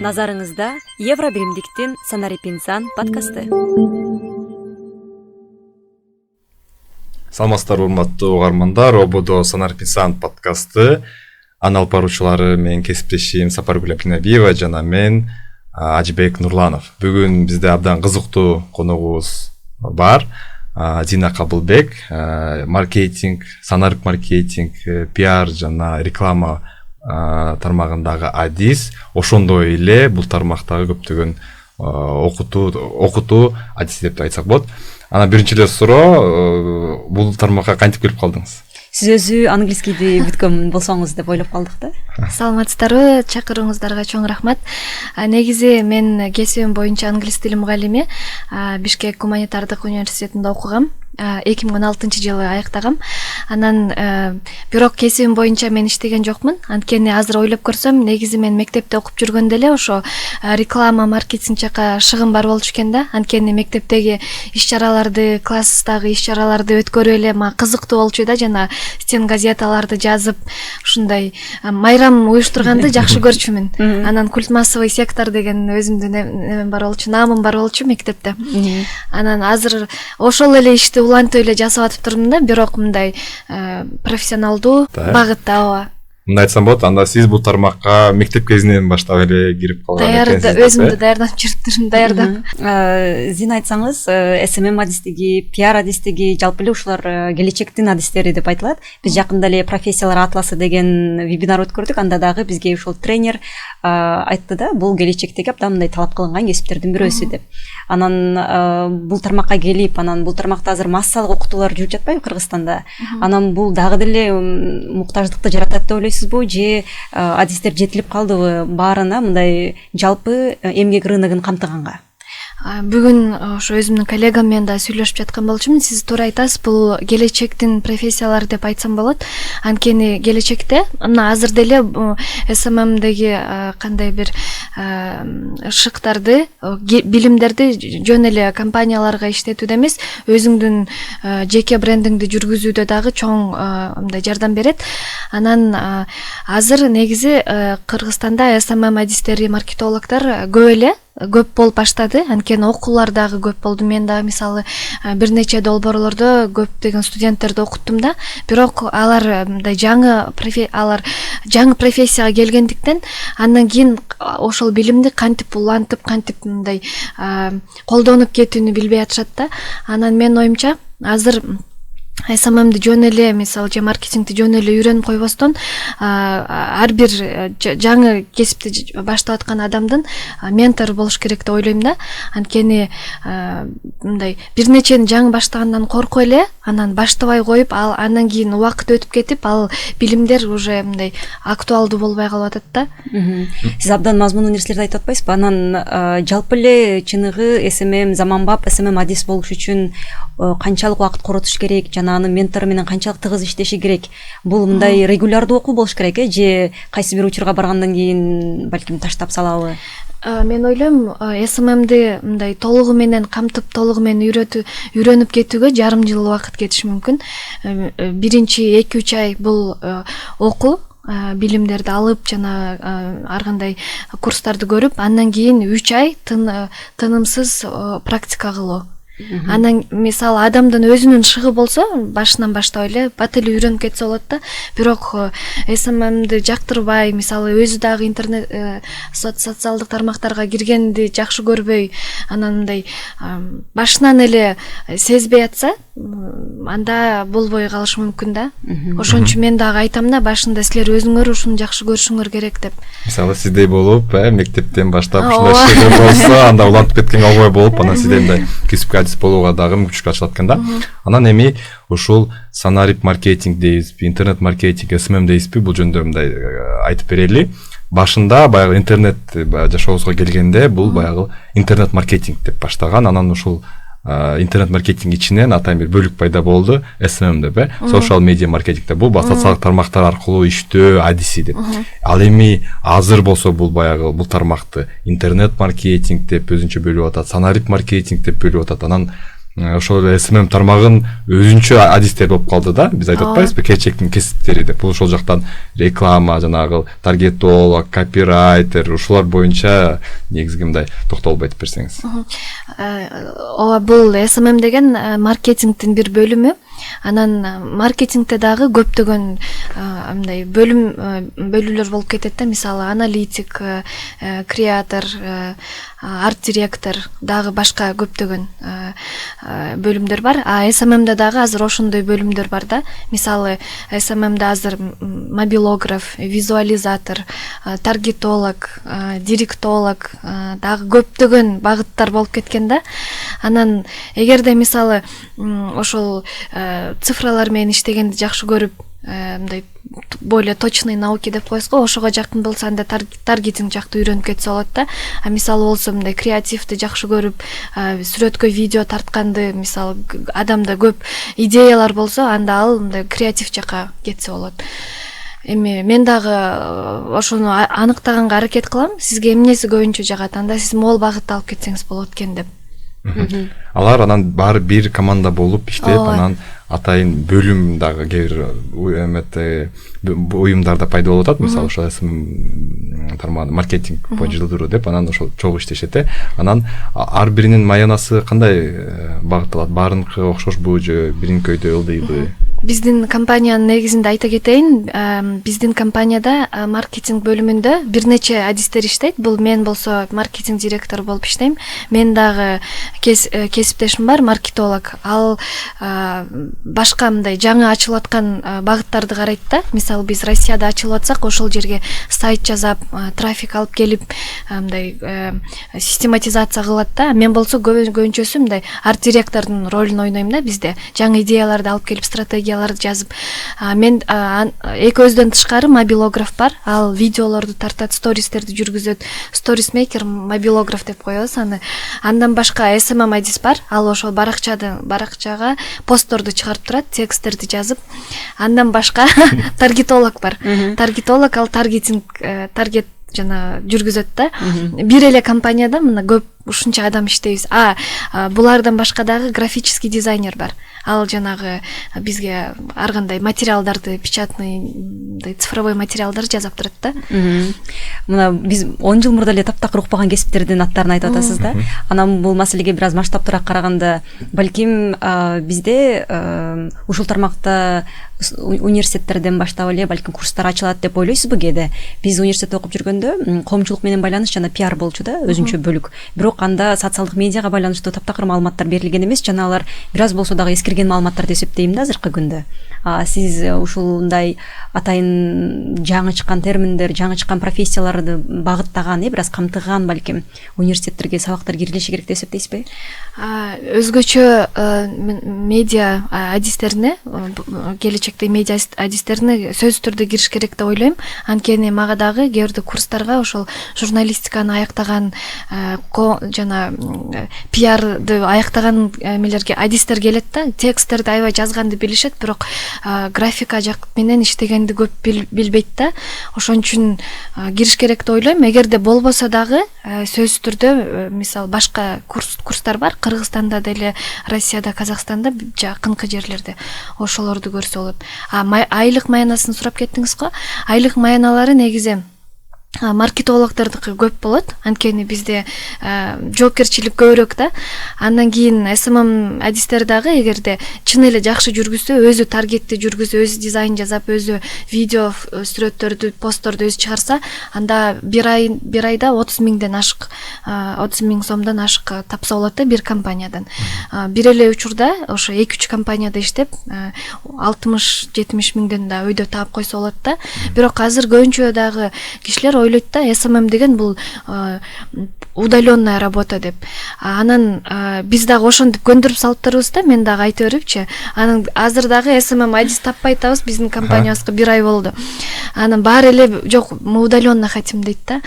Назарыңызда Евробиримдиктин Санарип инсан подкасты. Саламатсыздарбы урматтуу угармандар, Ободо Санарип инсан подкасты анал баруучулары менин кесиптешим Сапаргүл Абдинабиева жана мен Ажибек Нурланов. Бүгүн бизде абдан кызыктуу коногубуз бар. Дина Кабылбек, маркетинг, Санарип маркетинг, пиар жана реклама тармагындагы адис, ошондой эле бул тармактагы көптөгөн окутуу адис деп айтсак болот. Ана биринчи эле суроо, бул тармакка кантип келип калдыңыз? Сиз өзү англискийди бүткөн болсоңуз деп ойлоп калдык да. Саламатсыздарбы, чакырууңуздарга чоң рахмат. Негизи мен кесибим боюнча англис тили мугалими, Бишкек гуманитардык университетинде окугам. 2016-жылы аяктагам. Анан бирок кесибим боюнча мен иштеген жокмун. Анткени азыр ойлоп көрсөм, негизи мен мектепте окуп жүргөндө эле ошо реклама, маркетинг жака шыгым бар болчу экен да. Анткени мектептеги иш-чараларды, класстагы иш-чараларды өткөрүп эле мага кызыктуу болчу да, жана стен газеталарды жазып, ушундай майрам уюштурганды жакшы көрчүмүн. Анан культмассовый сектор деген өзүмдүн немем бар болчу, наамым бар болчу мектепте. Анан азыр ошол эле ишти улантып эле жасап атыптырмын да, бирок мындай профессионалдуу багытта. Ооба. Мындай айтсам болот, анда сиз бул тармакка мектеп кезинен баштап эле кирип калган экенсиз. Өзүмдү даярдап жүрүптүрмүн, даярдап. Сиз айтсаңыз, SMM адистиги, пиар адистиги, жалпы эле ушулар келечектин адистери деп айтылат. Биз жакында эле профессиялар атласы деген вебинар өткөрдүк, анда дагы бизге ушул тренер айтты да, бул келечектеги абдан мындай талап кылынган кесиптердин бирөөсү деп. Анан бул тармакка келип, анан бул тармакта азыр массалык окутуулар жүрүп жатпайбы Кыргызстанда? Анан бул дагы деле муктаждыкты жаратат деп ойлойсузбу, же адистер жетилип калдыбы баарына мындай жалпы эмгек рыногун камтыганга? Бүгүн ошо өзүмдүн коллегам менен да сүйлөшүп жаткан болчумун. Сиз туура айтасыз, бул келечектин профессиялары деп айтсам болот. Анткени келечекте мына азыр деле SMMдеги кандай бир шыктарды, билимдерди жөн эле компанияларга иштетүүдө эмес, өзүңдүн жеке брендиңди жүргүзүүдө дагы чоң мындай жардам берет. Анан азыр негизи Кыргызстанда SMM адистери, маркетологдор көп болуп баштады. Анткени окуулар дагы көп болду. Мен дагы мисалы бир нече долбоорлордо көптөгөн студенттерди окуттум да. Бирок алар мындай жаңы профессияга келгендиктен андан кийин ошол билимди кантип улантып, кантип мындай колдонуп кетүүнү билбей атышат да. Анан менин оюмча азыр SMMди жөн эле, мисалы же маркетингди жөн эле үйрөнүп койбостон, ар бир жаңы кесипти баштап аткан адамдын ментор болуш керек деп ойлойм да. Анткени мындай бир нечени жаңы баштагандан коркой эле, анан баштабай коюп, андан кийин убакыт өтүп кетип, ал билимдер уже мындай актуалдуу болбой калып атат да. Сиз абдан мазмундуу нерселерди айтып атпайсызбы? Анан жалпы эле чыныгы SMM, заманбап SMM адис болуш үчүн канчалык убакыт коротуш керек, жана анын ментору менен канчалык тыгыз иштеши керек? Бул мындай регулярдуу окуу болуш керек, же кайсы бир учурга баргандан кийин балким таштап салабы? Мен ойлойм, SMMди мындай толугу менен камтып, толугу менен үйрөнүп кетүүгө жарым жыл убакыт кетиши мүмкүн. Биринчи 2-3 ай бул окуу, билимдерди алып, жана ар кандай курстарды көрүп, андан кийин 3 ай тынымсыз практика кылуу. Анан мисалы адамдын өзүнүн шыгы болсо, башынан баштап эле бат эле үйрөнүп кетсе болот да. Бирок SMMди жактырбай, мисалы өзү дагы интернет социалдык тармактарга киргенди жакшы көрбөй, анан мындай башынан эле сезбей атса, анда болбой калышы мүмкүн да. Ошон үчүн мен дагы айтам да, башында силер өзүңөр ушуну жакшы көрүшүңөр керек деп. Мисалы сиздей болуп, мектептен баштап ушундай иштер болсо, анда улантып кеткенге албай болуп, анан сиздей мындай кесипке адис болууга дагы мүмкүнчүлүк ачылат экен да. Анан эми ушул Санарип маркетинг дейбизби, интернет маркетинг, SMM дейбизби, бул жөнүндө мындай айтып берели. Башында баягы интернет жашообузга келгенде бул баягы интернет маркетинг деп баштаган, анан ушул интернет маркетинг ичинен атайын бир бөлүк пайда болду, SMM деп, social media маркетинг деп, бул социалдык тармактар аркылуу иштөө адиси деп. Ал эми азыр болсо бул баягы бул тармакты интернет маркетинг деп өзүнчө бөлүп атат, Санарип маркетинг деп бөлүп атат. Анан ошол SMM тармагын өзүнчө адистер болуп калды да. Биз айтып атпайбызбы, келечектин кесиптери деп. Бул ошол жактан реклама, жанагы таргетолог, копирайтер, ушулар боюнча негизги мындай токтолуп айтып берсеңиз. Ооба, бул SMM деген маркетингдин бир бөлүмү. Анан маркетингде дагы көптөгөн мындай бөлүмдөр болуп кетет да. Мисалы аналитик, креатор, арт директор, дагы башка көптөгөн бөлүмдөр бар. А SMMде дагы азыр ошондой бөлүмдөр бар да. Мисалы SMMде азыр мобилограф, визуализатор, таргетолог, директолог, дагы көптөгөн багыттар болуп кеткен да. Анан эгерде мисалы ошол цифралар менен иштегенди жакшы көрүп, мындай более точный науки деп коебуз го, ошого жакын болсо анда таргетинг жакты үйрөнүп кетсе болот да. А мисалы болсо мындай креативди жакшы көрүп, сүрөткө видео тартканды, мисалы адамда көп идеялар болсо, анда ал мындай креатив жака кетсе болот. Эми мен дагы ошону аныктаганга аракет кылам. Сизге эмнеси көбүнчө жагат, анда сиз могул багытты алып кетсеңиз болот экен деп. Алар анан баары бир команда болуп иштеп, анан атайын бөлүм дагы кээ бир уюмдарда пайда болуп атат. Мисалы ошол SMM тармагы маркетинг боюнча жылдыруу деп, анан ошол чогуу иштешет. Анан ар биринин маянасы кандай багытталат? Баарыныкы окшошбу же биринкөйдөй ылдыйбы? Биздин компаниянын негизинде айта кетейин, биздин компанияда маркетинг бөлүмүндө бир нече адистер иштейт. Бул мен болсо маркетинг директору болуп иштейм. Мен дагы кесиптешим бар, маркетолог. Ал башка мындай жаңы ачылып аткан багыттарды карайт да. Мисалы биз Россияда ачылып атсак, ошол жерге сайт жасап, трафик алып келип, мындай систематизация кылат да. Мен болсо көбүнчөсү мындай арт директордун ролун ойнойм да бизде. Жаңы идеяларды алып келип, стратегияларды жазып. Мен экөөбүздөн тышкары мобилограф бар. Ал видеолорду тартат, стористерди жүргүзөт. Сторисмейкер, мобилограф деп коебуз аны. Андан башка SMM адис бар. Ал ошол баракчага постторду чыгарып турат, тексттерди жазып. Андан башка таргетолог бар. Таргетолог ал таргет жана жүргүзөт да. Бир эле компанияда мына көп ушунча адам иштейбиз. Булардан башка дагы графический дизайнер бар. Ал жанагы бизге ар кандай материалдарды, печатный, цифровой материалдар жасап турат да. Мына биз 10 жыл мурда эле таптакыр укпаган кесиптердин аттарын айтып атасыз да. Анан бул маселеге бир аз масштабтуураак караганда, балким бизде ушул тармакта университеттерден баштап эле балким курстар ачылат деп ойлойсузбу кээде? Биз университетте окуп жүргөндө коомчулук менен байланыш жана пиар болчу да, өзүнчө бөлүк. Бирок анда социалдык медиага байланыштуу таптакыр маалыматтар берилген эмес, жана алар бир аз болсо дагы эскирген маалыматтар деп эсептейм да азыркы күндө. Сиз ушундай атайын жаңы чыккан терминдер, жаңы чыккан профессияларды багыттаган, бир аз камтыган балким университеттерге сабактар кирилиши керек деп эсептейсизби? Өзгөчө медиа адистерине, келечекте медиа адистерине сөзсүз түрдө кириш керек деп ойлойм. Анткени мага дагы кээ бирде курстарга ошол журналистиканы аяктаган жана пиарды аяктаган эмелерге адистер келет да. Тексттерди аябай жазганды билишет, бирок графика жак менен иштегенди көп билбейт да. Ошон үчүн кириш керек деп ойлойм. Эгерде болбосо дагы сөзсүз түрдө мисалы башка курстар бар. Кыргызстанда деле, Россияда, Казакстанда, жакынкы жерлерде ошолорду көрсө болот. Айлык маянасын сурап кеттиңиз го. Айлык маяналары негизи маркетологдордуку көп болот. Анткени бизде жоопкерчилик көбүрөөк да. Андан кийин SMM адистер дагы эгерде чын эле жакшы жүргүзсө, өзү таргетти жүргүзүп, өзү дизайн жасап, өзү видео сүрөттөрдү, постторду өзү чыгарса, анда бир айда 30 миңден ашык, 30 миң сомдон ашык тапса болот да бир компаниядан. Бир эле учурда ошо 2-3 компанияда иштеп 60-70 миңден да өйдө таап койсо болот да. Бирок азыр көбүнчө дагы кишилер ойлойт да, SMM деген бул удаленная работа деп. Анан биз дагы ошентип көндүрүп салыптырбыз да, мен дагы айта берипчи. Анан азыр дагы SMM адис таппай атабыз, биздин компаниябызга 1 ай болду. Анан баары эле жок, мы удаленно хотим дейт да.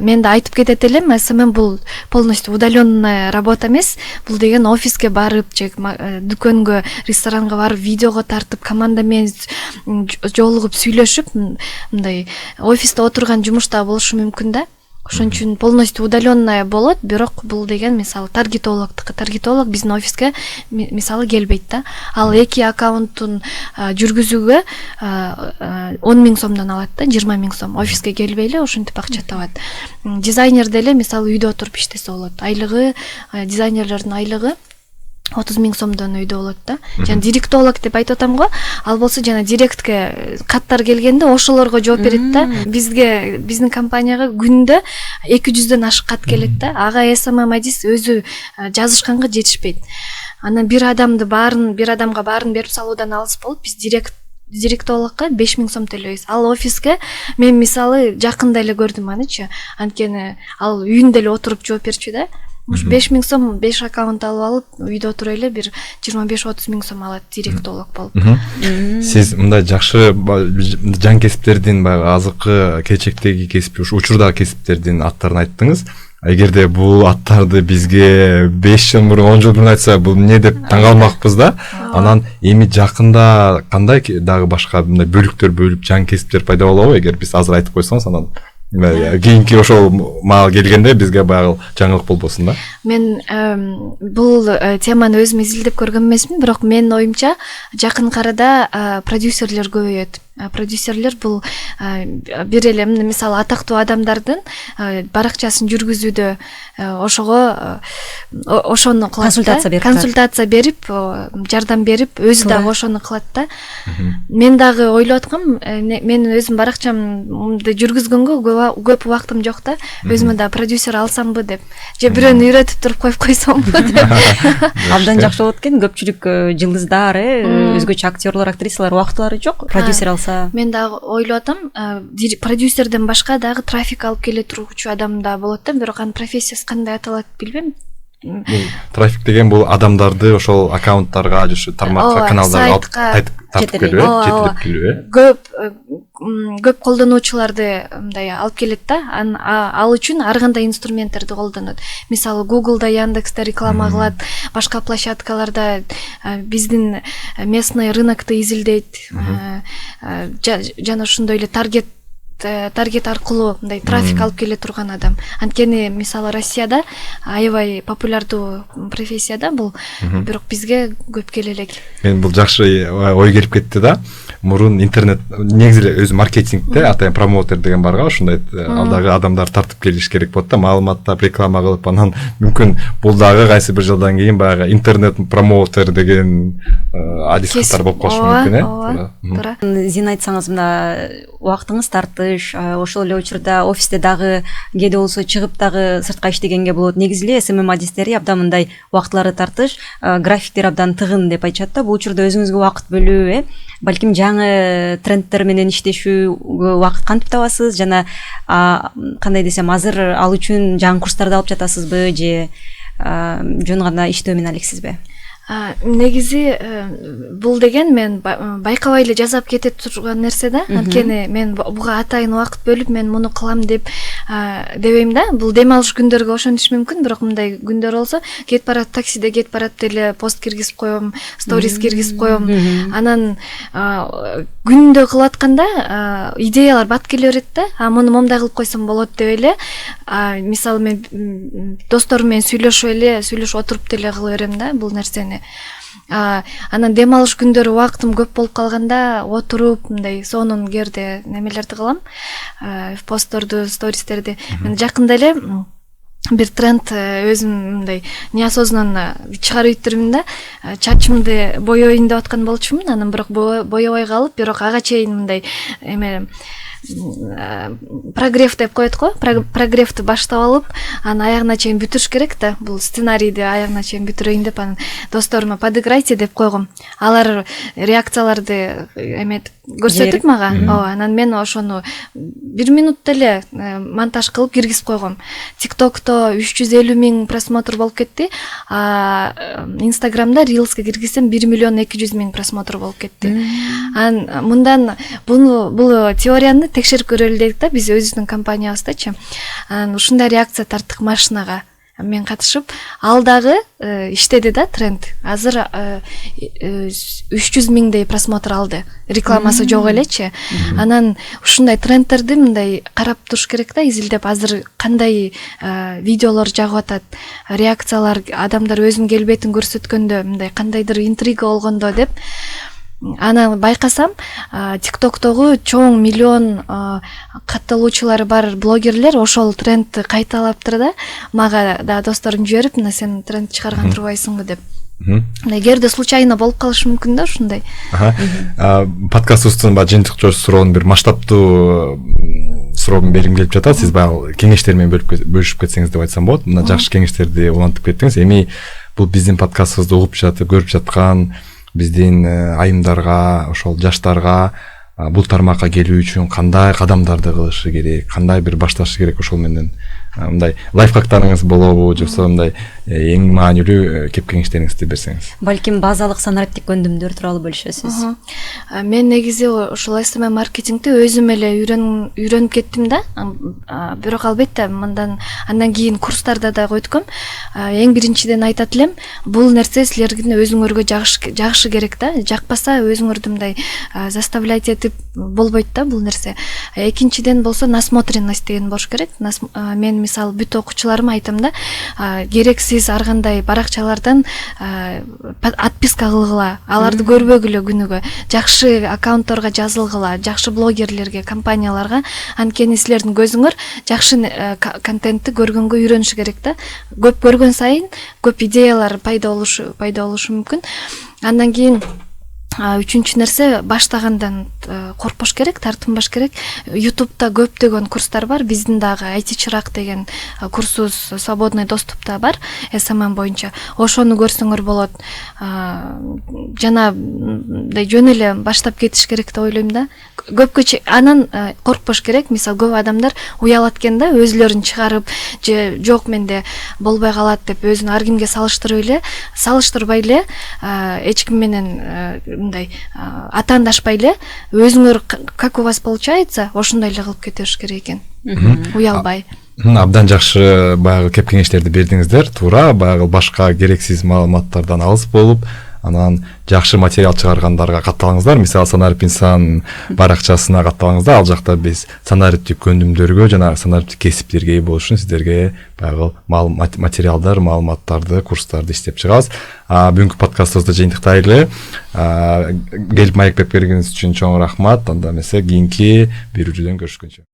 Мен да айтып кетет элем, SMM бул полностью удаленная работа эмес. Бул деген офиске барып, же дүкөнгө, ресторанга барып, видеого тартып, команда менен жолугуп сүйлөшүп, мындай офисте отурган жумушта болушу мүмкүн да. ошон үчүн полностью удаленная болот, бирок бул деген мисалы таргетолог биздин офиске мисалы келбейт да. Ал 2 аккаунтун жүргүзүүгө 10.000 сомдон алат да, 20.000 сом. Офиске келбей эле ошентип акча табат. Дизайнер деле мисалы үйдө отуруп иштесе болот. Айлыгы, дизайнерлердин айлыгы 30.000 сомдон үйдө болот да. Жана директолог деп айтып атам го. Ал болсо жана директке каттар келгенде ошолорго жооп берет да. Бизге, биздин компанияга күндө 200дөн ашык кат келет да. Ага SMM-адис өзү жазышканга жетишпейт. Анан бир адамга баарын берип салуудан алыс болуп, биз директологко 5.000 сом төлөйбүз. Ал офиске мен мисалы жакында эле көрдүм анычы. Анткени ал үйүндө эле отуруп жооп берчү да. 5.000 сом 5 аккаунт алып алып, үйдө отуруп эле бир 25-30.000 сом алат директолог болуп. Сиз мындай жакшы жан кесиптердин баягы азыркы келечектеги кесип, ушу учурдагы кесиптердин аттарын айттыңыз. Эгерде бул аттарды бизге 5 жыл мурун, 10 жыл мурун айтса, бул эмне деп таң калмакпыз да. Анан эми жакында кандай дагы башка мындай бөлүктөр бөлүп жан кесиптер пайда болобу? Эгер биз азыр айтып койсоңуз, анан кийинки ошол маал келгенде бизге баягы жаңылык болбосун да. Мен бул теманы өзүм изилдеп көргөн эмесмин, бирок менин оюмча жакын арада продюсерлер көбөйөт. Продюсерлер бул бир эле мисалы атактуу адамдардын баракчасын жүргүзүүдө ошону кылат, консультация берип, жардам берип, өзү дагы ошону кылат да. Мен дагы ойлоп аткам, мен өзүм баракчамды жүргүзгөнгө көп убактым жок да. Өзүмө да продюсер алсамбы деп, же бирөөнү үйрөтүп туруп коюп койсомбу деп. Абдан жакшы болот экен. Көпчүлүк жылдыздар, өзгөчө актерлор, актрисалар убактылары жок, продюсер алса. Мен дагы ойлоп атам, продюсерден башка дагы трафик алып келе тургучу адам да болот да, бирок анын профессиясы кандай аталат билбейм. Трафик деген бул адамдарды ошол аккаунттарга же тармакка, каналдарга тартып келүү, жетелеп келүү. Көп колдонуучуларды мындай алып келет да. Ал үчүн ар кандай инструменттерди колдонот. Мисалы Google'да, Яндексте реклама кылат, башка площадкаларда биздин местный рынокты изилдейт. Жана ошондой эле таргет аркылуу мындай трафик алып келе турган адам. Анткени мисалы Россияда аябай популярдуу профессия да бул, бирок бизге көп келе элек. Мен бул жакшы ой келип кетти да. Мурун интернет негизи эле өзү маркетингде атайын промоутер деген барга, ошондой алдагы адамдар тартып келиш керек болот да, маалыматтап реклама кылып, анан мүмкүн бул дагы кайсы бир жылдан кийин баягы интернет промоутер деген адис катары болуп калышы мүмкүн, туура. Сиз айтсаңыз, мына убактыңыз тартыш, ошол эле учурда офисте дагы кээде болсо чыгып дагы сыртка иштегенге болот. Негизи эле SMM адистери абдан мындай убактылары тартыш, графиктер абдан тыгын деп айтышат да. Бул учурда өзүңүзгө убакыт бөлүү, балким жаңы трендтер менен иштешүүгө убакыт кантип табасыз, жана кандай десем, азыр ал үчүн жаңы курстарды алып жатасызбы же жөн гана иштөө менен алексизби? Негизи бул деген мен байкабай эле жасап кете турган нерсе да. Анткени мен буга атайын убакыт бөлүп мен муну кылам дебейм да. Бул дем алыш күндөргө ошонуш мүмкүн, бирок мындай күндөр болсо кетип барат, таксиде кетип барат деле пост киргизип коем, сторис киргизип коем. Анан күндө кылып атканда идеялар бат келе берет да. Муну момундай кылып койсом болот деп эле. Мисалы мен досторум менен сүйлөшүп отуруп деле кыла берем да бул нерсени. Анан дем алыш күндөрү убактым көп болуп калганда отуруп мындай сонун керде немелерди кылам, постторду, стористерди. Мен жакында эле бир тренд өзүм мындай неосознанно чыгарып жүрмүн да. Чачымды боёйын деп аткан болчумун, анан бирок боебой калып, бирок ага чейин мындай эме прогрев деп коет го, прогревти баштап алып, анан аягына чейин бүтүрүш керек да. Бул сценарийди аягына чейин бүтүрөйүн деп анан досторума подыграйте деп койгом. Алар реакцияларды эметип көрсөтүп мага. Анан мен ошону 1 минутта эле монтаж кылып киргизип койгом. TikTok'то 350.000 просмотр болуп кетти. Инстаграмда Reels'ке киргизсем 1.200.000 просмотр болуп кетти. Анан мындан бул теорияны текшерип көрөлү дедик да биз өзүбүздүн компаниябыздачы. Анан ушундай реакция тарттык машинага. мен катышып, ал дагы иштеди да тренд. Азыр 300 миңдей просмотр алды. Рекламасы жок элечи. Анан ушундай трендтерди мындай карап туруш керек да, изилдеп азыр кандай видеолор жагып атат, реакциялар, адамдар өзүнүн келбетин көрсөткөндө, мындай кандайдыр интрига болгондо деп. Аны байкасам, ТикТоктогу чоң миллион катталуучулары бар блогерлер ошол трендти кайталаптыр да. Мага да досторум жиберип, мына сен тренд чыгарган турбайсыңбы деп. Эгерде случайно болуп калышы мүмкүн да ушундай. Подкастыбыздын жыйынтык суроонун бир масштабтуу суроогун бергим келип жатат. Сиз баягы кеңештер менен бөлүшүп кетсеңиз деп айтсам болот. Мына жакшы кеңештерди улантып кеттиңиз. Эми бул биздин подкастыбызды угуп жатып, көрүп жаткан биздин айымдарга, ошол жаштарга бул тармакка келүү үчүн кандай кадамдарды кылышы керек, кандай бир башташы керек, ошол менен мындай лайфхактарыңыз болобу, же мындай эң маанилүү кеп кеңештериңизди берсеңиз. Балким базалык санариптик көндүмдөр тууралуу бөлүшөсүз. Мен негизи ошол SMM маркетингди өзүм эле үйрөнүп кеттим да. Бирок албетте андан кийин курстарда да өткөм. Эң биринчиден айтат элем, бул нерсе силердин өзүңөргө жагышы керек да. Жакпаса өзүңөрдү мындай заставлять этип болбойт да бул нерсе. Экинчиден болсо насмотренность деген болуш керек. Мен мисалы бүт окуучуларыма айтам да, керексиз ар кандай баракчалардан отписка кылгыла, аларды көрбөгүлө күнүгө, жакшы аккаунтторго жазылгыла, жакшы блогерлерге, компанияларга, анткени силердин көзүңөр жакшы контентти көргөнгө үйрөнүшү керек да. Көп көргөн сайын көп идеялар пайда болушу мүмкүн. Андан кийин үчүнчү нерсе, баштагандан коркпош керек, тартынбаш керек. YouTube'да көптөгөн курстар бар. Биздин дагы IT чырак деген курсубуз свободный доступта бар, SMM боюнча. Ошону көрсөңөр болот. Жана жөн эле баштап кетиш керек деп ойлойм да. Көпкө анан коркпош керек. Мисалы көп адамдар уялат экен да, өзүлөрүн чыгарып, же жок менде болбой калат деп өзүн ар кимге салыштырбай эле, эч ким менен мындай атаандашпай эле, өзүңөр как у вас получается, ошондой эле кылып кетиш керек экен. Уялбай. Абдан жакшы баягы кеп кеңештерди бердиңиздер. Туура, баягы башка керексиз маалыматтардан алыс болуп, анан жакшы материал чыгаргандарга катталыңыздар. Мисалы Санарип инсан баракчасына катталыңыздар. Ал жакта биз санариптик көндүмдөргө жана санариптик кесиптерге ээ болуш үчүн сиздерге баягы материалдар, маалыматтарды, курстарды иштеп чыгабыз. Бүгүнкү подкастыбызды жыйынтыктайлы. Келип маек берип бергениңиз үчүн чоң рахмат. Анда эмесе кийинки берүүчүдөн көрүшкөнчө.